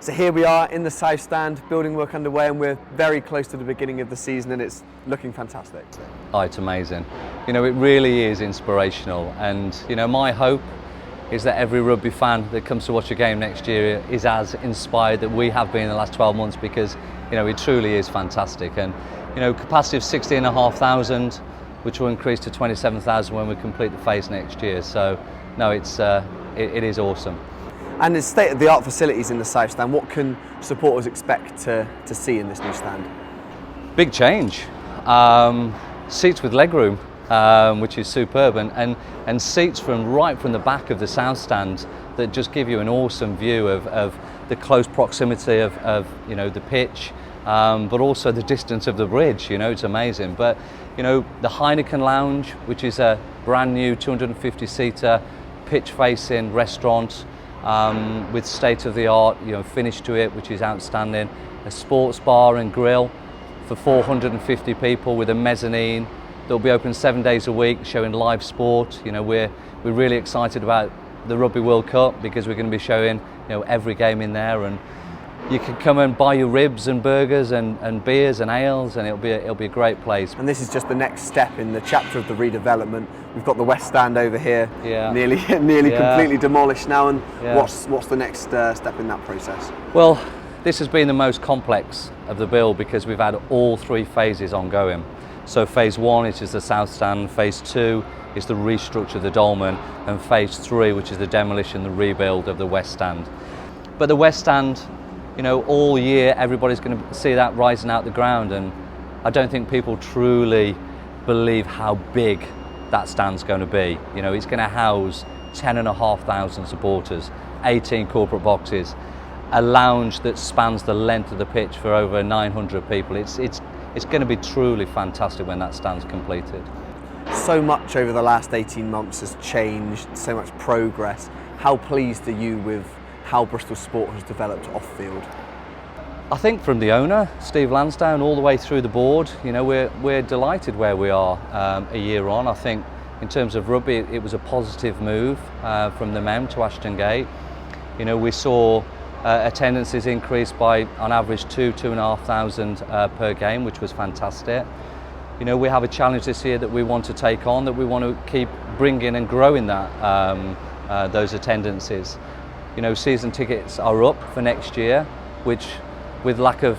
So here we are in the South Stand, building work underway, and we're very close to the beginning of the season and it's looking fantastic. Oh, it's amazing. It really is inspirational, and my hope is that every rugby fan that comes to watch a game next year is as inspired that we have been in the last 12 months, because it truly is fantastic. And capacity of 16,500, which will increase to 27,000 when we complete the phase next year. So no, it is awesome. And the state-of-the-art facilities in the South Stand, what can supporters expect to see in this new stand? Big change. Seats with legroom, which is superb, and seats right from the back of the South Stand that just give you an awesome view of the close proximity of the pitch, but also the distance of the bridge. It's amazing. But the Heineken Lounge, which is a brand new 250-seater pitch-facing restaurant, with state-of-the-art finish to it, which is outstanding. A sports bar and grill for 450 people with a mezzanine that will be open 7 days a week, showing live sport. We're really excited about the Rugby World Cup, because we're going to be showing every game in there, and you can come and buy your ribs and burgers and beers and ales, and it'll be a great place. And this is just the next step in the chapter of the redevelopment. We've got the West Stand over here, nearly completely demolished now. And what's the next step in that process? Well, this has been the most complex of the build, because we've had all three phases ongoing. So phase 1, which is the South Stand, phase 2 is the restructure of the dolmen, and phase 3, which is the demolition, the rebuild of the West Stand. But the West Stand, all year everybody's going to see that rising out the ground, and I don't think people truly believe how big that stand's going to be. It's going to house 10,500 supporters, 18 corporate boxes, a lounge that spans the length of the pitch for over 900 people. It's going to be truly fantastic when that stand's completed. So much over the last 18 months has changed, so much progress. How pleased are you with how Bristol Sport has developed off-field? I think from the owner, Steve Lansdowne, all the way through the board, we're delighted where we are a year on. I think in terms of rugby, it was a positive move from the MEM to Ashton Gate. We saw attendances increase by, on average, 2,500 per game, which was fantastic. We have a challenge this year that we want to take on, that we want to keep bringing and growing that those attendances. Season tickets are up for next year, which, with lack of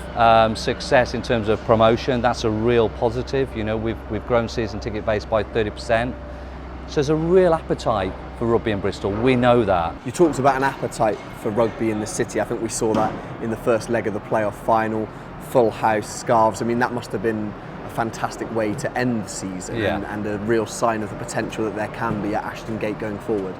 success in terms of promotion, that's a real positive. We've grown season ticket base by 30%. So there's a real appetite for rugby in Bristol. We know that. You talked about an appetite for rugby in the city. I think we saw that in the first leg of the playoff final. Full house, scarves. I mean, that must have been a fantastic way to end the season, and a real sign of the potential that there can be at Ashton Gate going forward.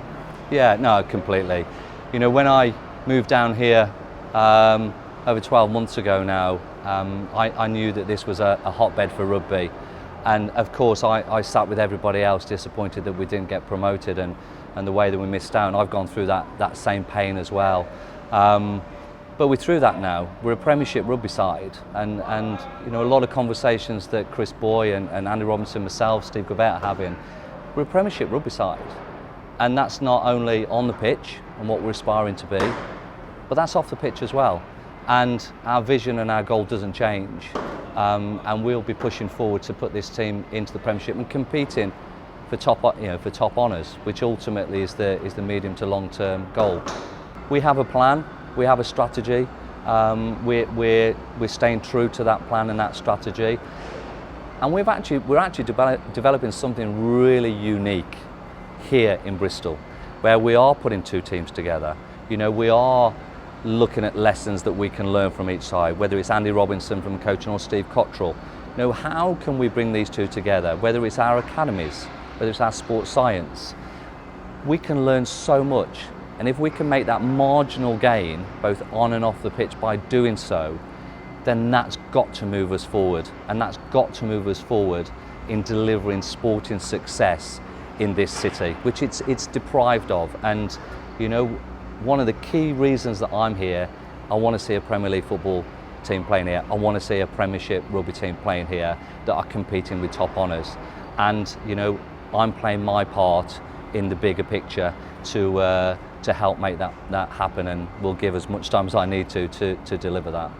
Yeah, no, completely. When I moved down here over 12 months ago now, I knew that this was a hotbed for rugby. And of course, I sat with everybody else disappointed that we didn't get promoted and the way that we missed out. I've gone through that same pain as well. But we're through that now. We're a Premiership rugby side, and a lot of conversations that Chris Boy and Andy Robinson, myself, Steve Gavett are having. We're a Premiership rugby side, and that's not only on the pitch and what we're aspiring to be, but that's off the pitch as well. And our vision and our goal doesn't change, and we'll be pushing forward to put this team into the Premiership and competing for top honours, which ultimately is the medium to long-term goal. We have a plan. We have a strategy. We're staying true to that plan and that strategy, and we're actually developing something really unique here in Bristol, where we are putting two teams together. We are looking at lessons that we can learn from each side, whether it's Andy Robinson from coaching or Steve Cottrell. How can we bring these two together? Whether it's our academies, whether it's our sports science, we can learn so much. And if we can make that marginal gain, both on and off the pitch, by doing so, then that's got to move us forward. And that's got to move us forward in delivering sporting success in this city, which it's deprived of. And, one of the key reasons that I'm here, I want to see a Premier League football team playing here. I want to see a Premiership rugby team playing here that are competing with top honours. And, I'm playing my part in the bigger picture to to help make that happen, and will give as much time as I need to deliver that.